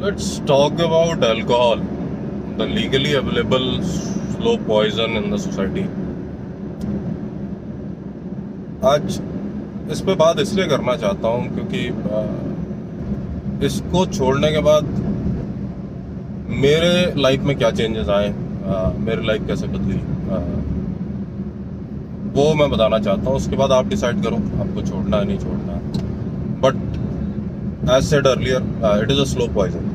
Let's talk about alcohol, the legally available slow poison in the society. आज इस पे बात इसलिए करना चाहता हूँ क्योंकि इसको छोड़ने के बाद मेरे लाइफ में क्या चेंजेस आए, मेरी लाइफ कैसे बदली, वो मैं बताना चाहता हूँ. उसके बाद आप डिसाइड करो आपको छोड़ना है नहीं छोड़ना है. But as said earlier, it is a slow poison.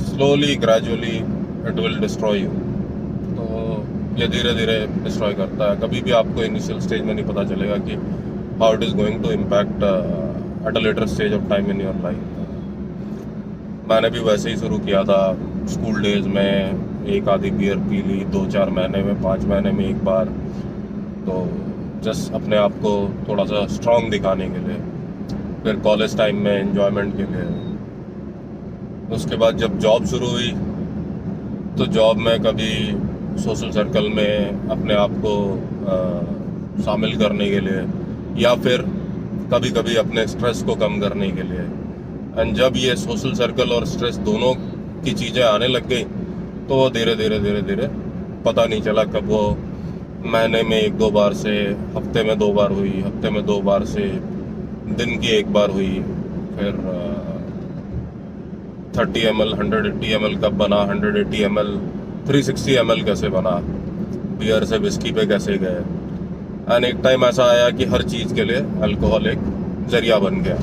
Slowly gradually it will destroy you. तो ये धीरे धीरे डिस्ट्रॉय करता है. कभी भी आपको इनिशियल स्टेज में नहीं पता चलेगा कि how it is going to impact at a later stage of time in your life. मैंने भी वैसे ही शुरू किया था स्कूल डेज में. एक आधी बियर पी ली 2-4 महीने में, 5 महीने में एक बार, तो जस्ट अपने आप को थोड़ा सा स्ट्रॉन्ग दिखाने के लिए. फिर कॉलेज टाइम में एंजॉयमेंट के लिए. उसके बाद जब जॉब शुरू हुई तो जॉब में कभी सोशल सर्कल में अपने आप को शामिल करने के लिए, या फिर कभी कभी अपने स्ट्रेस को कम करने के लिए. एंड जब ये सोशल सर्कल और स्ट्रेस दोनों की चीज़ें आने लग गई तो वो धीरे धीरे पता नहीं चला कब वो महीने में 1-2 बार से हफ्ते में 2 बार हुई, हफ्ते में 2 बार से दिन की 1 बार हुई. फिर 30 ml 180 ml कब बना, 180 ml 360 ml कैसे बना, बियर से विस्की पे कैसे गए. एंड एक टाइम ऐसा आया कि हर चीज़ के लिए अल्कोहल एक जरिया बन गया.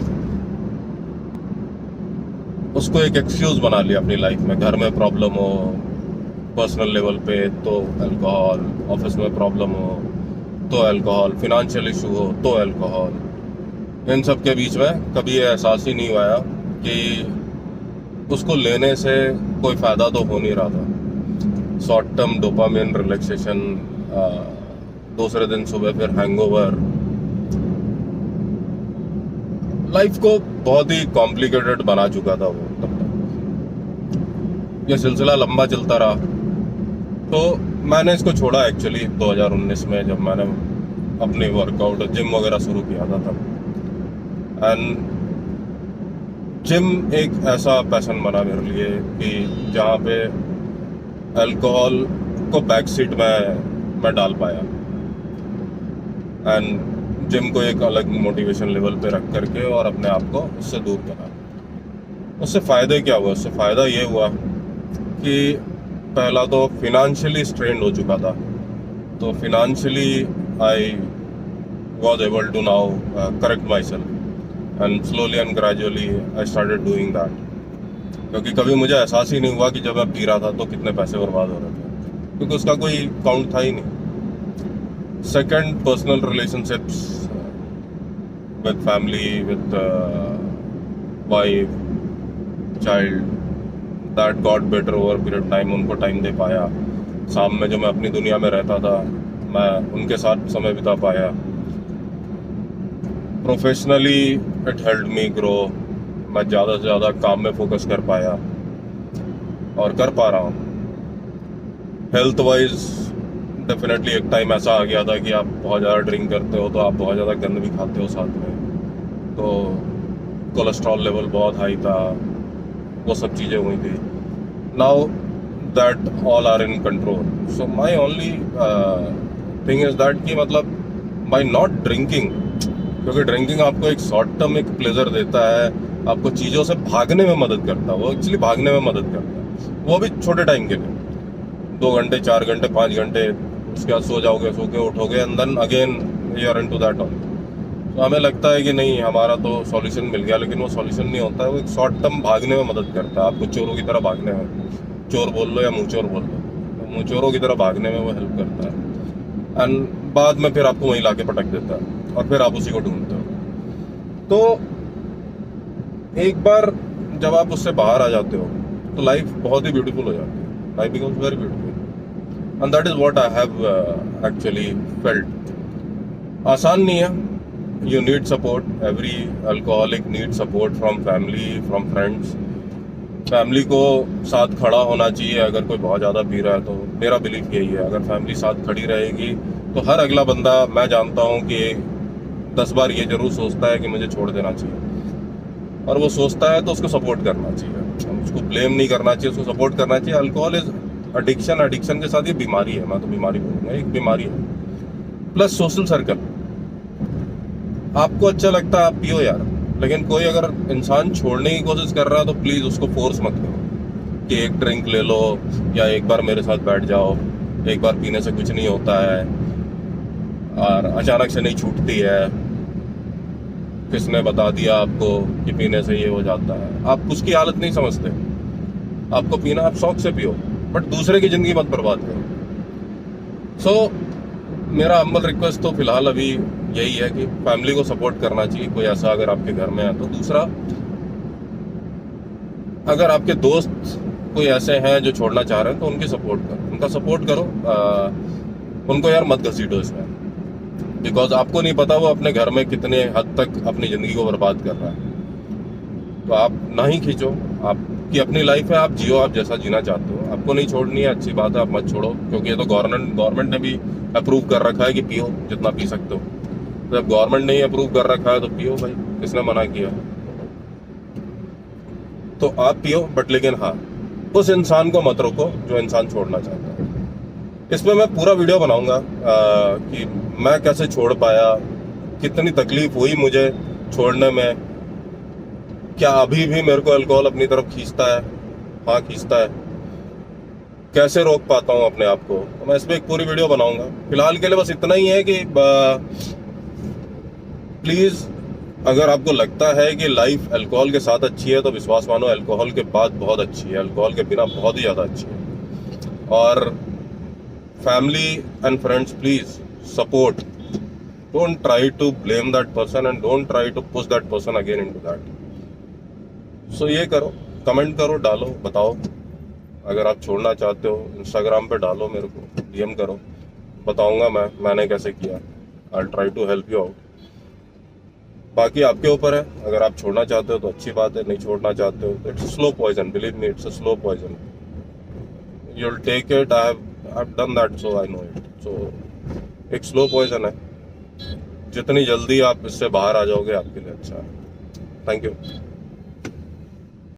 उसको एक एक्सक्यूज़ बना लिया अपनी लाइफ में. घर में प्रॉब्लम हो, पर्सनल लेवल पे तो अल्कोहल, ऑफिस में प्रॉब्लम हो तो अल्कोहल, फिनेंशियल इशू हो तो अल्कोहल. इन सब के बीच में कभी ये एहसास ही नहीं हुआ कि उसको लेने से कोई फ़ायदा तो हो नहीं रहा था. शॉर्ट टर्म डोपामिन रिलैक्सेशन, दूसरे दिन सुबह फिर हैंगओवर. लाइफ को बहुत ही कॉम्प्लिकेटेड बना चुका था वो. तब तक ये सिलसिला लंबा चलता रहा. तो मैंने इसको छोड़ा एक्चुअली 2019 में, जब मैंने अपनी वर्कआउट जिम वगैरह शुरू किया था तब. एंड जिम एक ऐसा पैशन बना मेरे लिए कि जहाँ पे अल्कोहल को बैक सीट में मैं डाल पाया. एंड जिम को एक अलग मोटिवेशन लेवल पे रख करके और अपने आप को उससे दूर करा. उससे फ़ायदे क्या हुआ? उससे फ़ायदा ये हुआ कि पहला तो फिनेंशियली स्ट्रेंड हो चुका था. तो financially I was able to now correct myself. And slowly and gradually I started doing that. क्योंकि कभी मुझे एहसास ही नहीं हुआ कि जब मैं पी रहा था तो कितने पैसे बर्बाद हो रहे थे, क्योंकि उसका कोई काउंट था ही नहीं. Second, personal relationships with family, with wife, child, that got better over period time. उनको टाइम दे पाया. शाम में जो मैं अपनी दुनिया में रहता था मैं उनके साथ समय बिता पाया. Professionally it helped me grow. मैं ज़्यादा से ज़्यादा काम में फोकस कर पाया और कर पा रहा हूँ. हेल्थ वाइज डेफिनेटली एक टाइम ऐसा आ गया था कि आप बहुत ज़्यादा ड्रिंक करते हो तो आप बहुत ज़्यादा गंद भी खाते हो साथ में, तो कोलेस्ट्रॉल लेवल बहुत हाई था. वो सब चीज़ें हुई थी. Now that all are in control. So my only thing is that कि मतलब बाई नॉट ड्रिंकिंग, क्योंकि ड्रिंकिंग आपको एक शॉर्ट टर्म एक प्लेजर देता है, आपको चीज़ों से भागने में मदद करता है. वो एक्चुअली भागने में मदद करता है, वो भी छोटे टाइम के लिए, 2 घंटे 4 घंटे 5 घंटे. उसके बाद सो जाओगे, सो के उठोगे, and then again you are into that all. तो हमें लगता है कि नहीं हमारा तो सॉल्यूशन मिल गया, लेकिन वो सॉल्यूशन नहीं होता है. वो एक शॉर्ट टर्म भागने में मदद करता है आपको, चोरों की तरह भागने में. चोर बोल लो या मुँह चोर बोल लो, तो मुँह चोरों की तरह भागने में वो हेल्प करता है. एंड बाद में फिर आपको वहीं ला के पटक देता है और फिर आप उसी को ढूंढते हो. तो एक बार जब आप उससे बाहर आ जाते हो तो लाइफ बहुत ही ब्यूटीफुल हो जाती है. Life becomes very beautiful. And that is what I have actually felt. आसान नहीं है. You need support. Every alcoholic need support from family, from friends. Family को साथ खड़ा होना चाहिए अगर कोई बहुत ज़्यादा पी रहा है. तो मेरा बिलीफ यही है, अगर फैमिली साथ खड़ी रहेगी तो हर अगला बंदा, मैं जानता हूँ कि 10 बार ये ज़रूर सोचता है कि मुझे छोड़ देना चाहिए. और वो सोचता है तो उसको सपोर्ट करना चाहिए, उसको ब्लेम नहीं करना चाहिए, उसको सपोर्ट करना चाहिए। अल्कोहल इज एडिक्शन, एडिक्शन के साथ ये बीमारी है, मैं तो बीमारी बोलूँगा, एक बीमारी है। प्लस सोशल सर्कल, आपको अच्छा लगता है आप पियो यार, लेकिन कोई अगर इंसान छोड़ने की कोशिश कर रहा है तो प्लीज़ उसको फोर्स मत करो कि एक ड्रिंक ले लो या एक बार मेरे साथ बैठ जाओ, एक बार पीने से कुछ नहीं होता है और अचानक से नहीं छूटती है, किसने बता दिया आपको कि पीने से ये हो जाता है। आप उसकी हालत नहीं समझते, आपको पीना, आप शौक से पियो, बट दूसरे की ज़िंदगी मत बर्बाद करो। सो मेरा हम्बल रिक्वेस्ट तो फिलहाल अभी यही है कि फैमिली को सपोर्ट करना चाहिए, कोई ऐसा अगर आपके घर में है तो। दूसरा, अगर आपके दोस्त कोई ऐसे हैं जो छोड़ना चाह रहे हैं तो उनकी सपोर्ट करो, उनका सपोर्ट करो, उनको यार मत घसीटो इसमें, बिकॉज आपको नहीं पता वो अपने घर में कितने हद तक अपनी ज़िंदगी को बर्बाद कर रहा है। तो आप ना ही खींचो, आपकी अपनी लाइफ है, आप जियो, आप जैसा जीना चाहते हो। आपको नहीं छोड़नी है, अच्छी बात है, आप मत छोड़ो, क्योंकि ये तो गवर्नमेंट ने भी अप्रूव कर रखा है कि पियो जितना पी सकते हो। तो जब गवर्नमेंट ने ही अप्रूव कर रखा है तो पियो भाई, किसने मना किया? तो आप पियो, बट लेकिन हाँ, उस इंसान को मत रोको जो इंसान छोड़ना चाहता है। इसमें मैं पूरा वीडियो बनाऊंगा कि मैं कैसे छोड़ पाया, कितनी तकलीफ हुई मुझे छोड़ने में, क्या अभी भी मेरे को अल्कोहल अपनी तरफ खींचता है, हाँ खींचता है, कैसे रोक पाता हूँ अपने आप को। तो मैं इस पर एक पूरी वीडियो बनाऊंगा। फिलहाल के लिए बस इतना ही है कि प्लीज़, अगर आपको लगता है कि लाइफ अल्कोहल के साथ अच्छी है तो विश्वास मानो, अल्कोहल के बाद बहुत अच्छी है, अल्कोहल के बिना बहुत ही ज़्यादा अच्छी है। और family and friends, please support, don't try to blame that person and don't try to push that person again into that. So ये करो, कमेंट करो, डालो, बताओ। अगर आप छोड़ना चाहते हो इंस्टाग्राम पे डालो, मेरे को डीएम करो, बताऊंगा मैंने कैसे किया। I try to help you out. बाकी आपके ऊपर है, अगर आप छोड़ना चाहते हो तो अच्छी बात है, नहीं छोड़ना चाहते हो तो it's slow poison, believe me, it's a slow poison, you will take it, I have done that, so I know it. So एक स्लो पॉइजन है, जितनी जल्दी आप इससे बाहर आ जाओगे आपके लिए अच्छा है। Thank you.